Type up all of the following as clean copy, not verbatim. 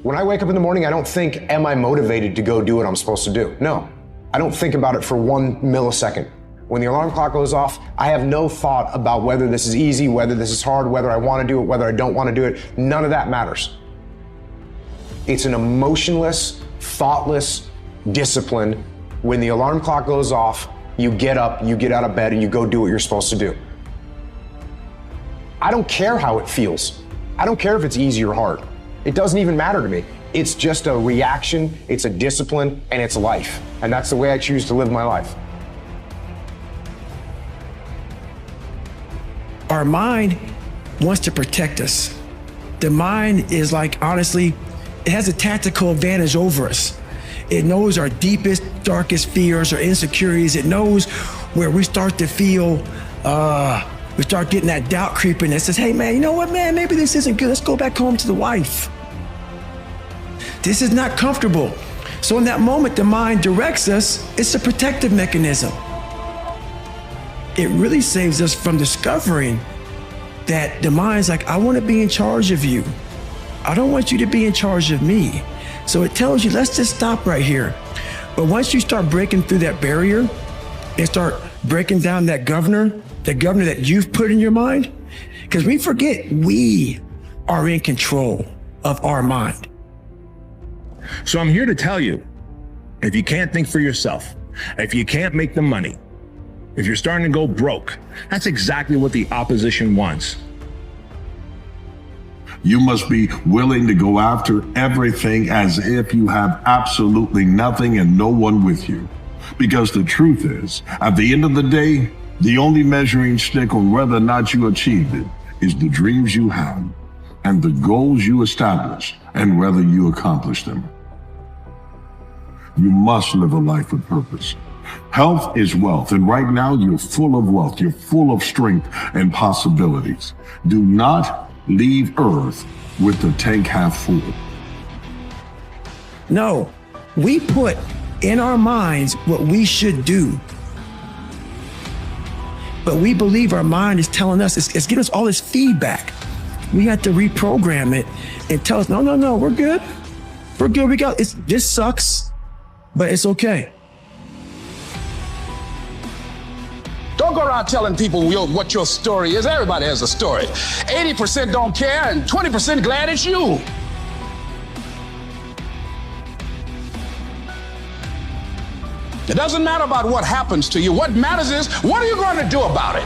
When I wake up in the morning, I don't think, am I motivated to go do what I'm supposed to do? No, I don't think about it for 1 millisecond. When the alarm clock goes off, I have no thought about whether this is easy, whether this is hard, whether I want to do it, whether I don't want to do it. None of that matters. It's an emotionless, thoughtless discipline. When the alarm clock goes off, you get up, you get out of bed, and you go do what you're supposed to do. I don't care how it feels. I don't care if it's easy or hard. It doesn't even matter to me. It's just a reaction, it's a discipline, and it's life. And that's the way I choose to live my life. Our mind wants to protect us. The mind is like, honestly, it has a tactical advantage over us. It knows our deepest, darkest fears or insecurities. It knows where we start to feel, we start getting that doubt creeping that says, hey man, you know what man, maybe this isn't good. Let's go back home to the wife. This is not comfortable. So in that moment, the mind directs us. It's a protective mechanism. It really saves us from discovering that the mind's like, I want to be in charge of you. I don't want you to be in charge of me. So it tells you, let's just stop right here. But once you start breaking through that barrier and start breaking down that governor that you've put in your mind, because we forget we are in control of our mind. So I'm here to tell you, if you can't think for yourself, if you can't make the money, if you're starting to go broke, that's exactly what the opposition wants. You must be willing to go after everything as if you have absolutely nothing and no one with you. Because the truth is, at the end of the day, the only measuring stick on whether or not you achieved it is the dreams you have and the goals you establish and whether you accomplish them. You must live a life with purpose. Health is wealth, and right now you're full of wealth. You're full of strength and possibilities. Do not leave Earth with the tank half full. No, we put in our minds what we should do. But we believe our mind is telling us, it's giving us all this feedback. We have to reprogram it and tell us, no, we're good. We're good, we got, this sucks, but it's okay. Don't go around telling people what your story is. Everybody has a story. 80% don't care and 20% glad it's you. It doesn't matter about what happens to you. What matters is, what are you going to do about it?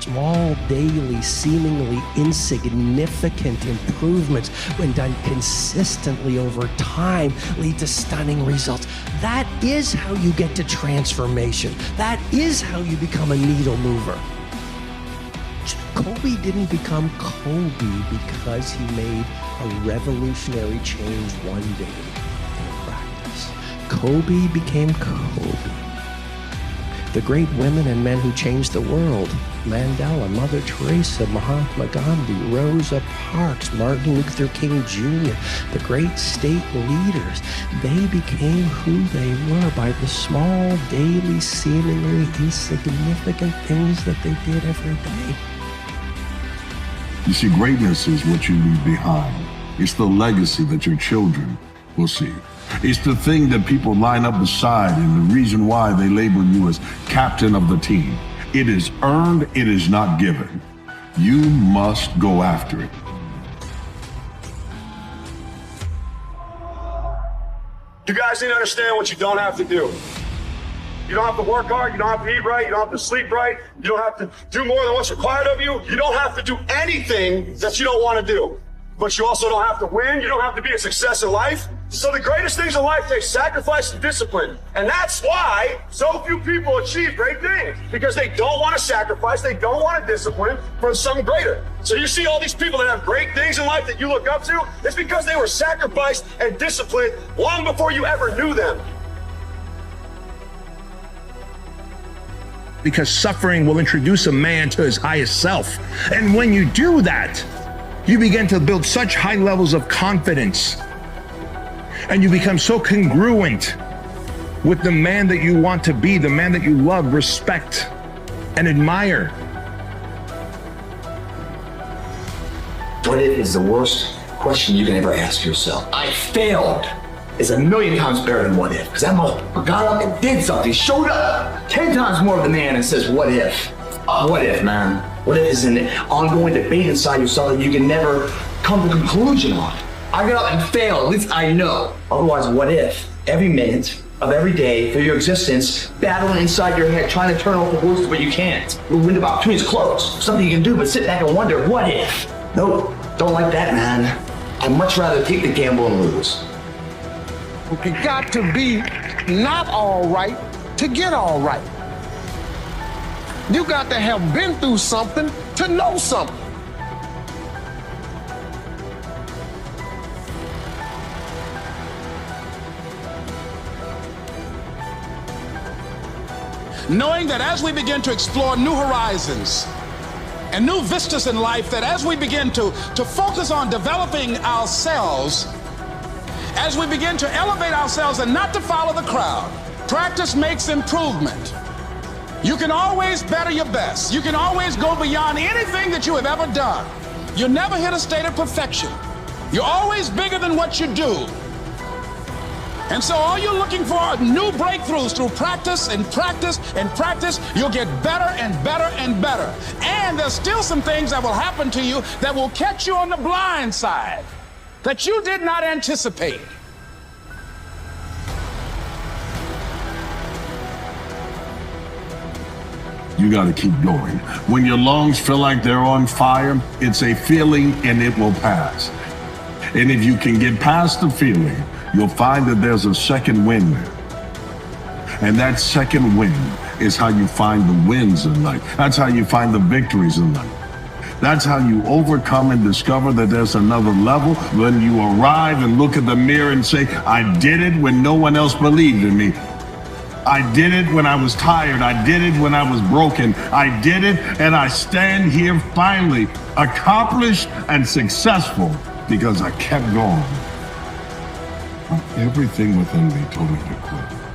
Small, daily, seemingly insignificant improvements, when done consistently over time, lead to stunning results. That is how you get to transformation. That is how you become a needle mover. Kobe didn't become Kobe because he made a revolutionary change one day in practice. Kobe became Kobe. The great women and men who changed the world, Mandela, Mother Teresa, Mahatma Gandhi, Rosa Parks, Martin Luther King Jr., the great state leaders, they became who they were by the small, daily, seemingly insignificant things that they did every day. You see, greatness is what you leave behind. It's the legacy that your children will see. It's the thing that people line up beside and the reason why they label you as captain of the team. It is earned, it is not given. You must go after it. You guys need to understand what you don't have to do. You don't have to work hard, you don't have to eat right, you don't have to sleep right, you don't have to do more than what's required of you. You don't have to do anything that you don't want to do. But you also don't have to win, you don't have to be a success in life. So the greatest things in life take sacrifice and discipline. And that's why so few people achieve great things. Because they don't want to sacrifice, they don't want to discipline for something greater. So you see all these people that have great things in life that you look up to, it's because they were sacrificed and disciplined long before you ever knew them. Because suffering will introduce a man to his highest self. And when you do that, you begin to build such high levels of confidence. And you become so congruent with the man that you want to be, the man that you love, respect, and admire. What if is the worst question you can ever ask yourself. I failed is a million times better than what if. Because that motherfucker got up and did something, showed up 10 times more of the man and says, what if? What if, man? What if is an ongoing debate inside yourself that you can never come to a conclusion on. I got up and failed, at least I know. Otherwise, what if? Every minute of every day for your existence, battling inside your head, trying to turn off the voices, but you can't. The window of opportunity is closed. Something you can do, but sit back and wonder, what if? No, don't like that, man. I'd much rather take the gamble and lose. You got to be not all right to get all right. You got to have been through something to know something. Knowing that as we begin to explore new horizons and new vistas in life, that as we begin to focus on developing ourselves, as we begin to elevate ourselves and not to follow the crowd, practice makes improvement. You can always better your best. You can always go beyond anything that you have ever done. You'll never hit a state of perfection. You're always bigger than what you do. And so all you're looking for are new breakthroughs through practice and practice and practice. You'll get better and better and better. And there's still some things that will happen to you that will catch you on the blind side that you did not anticipate. You got to keep going. When your lungs feel like they're on fire, it's a feeling and it will pass. And if you can get past the feeling, you'll find that there's a second wind there. And that second wind is how you find the wins in life. That's how you find the victories in life. That's how you overcome and discover that there's another level. When you arrive and look at the mirror and say, I did it when no one else believed in me. I did it when I was tired. I did it when I was broken. I did it, and I stand here finally accomplished and successful because I kept going. Everything within me told me to quit.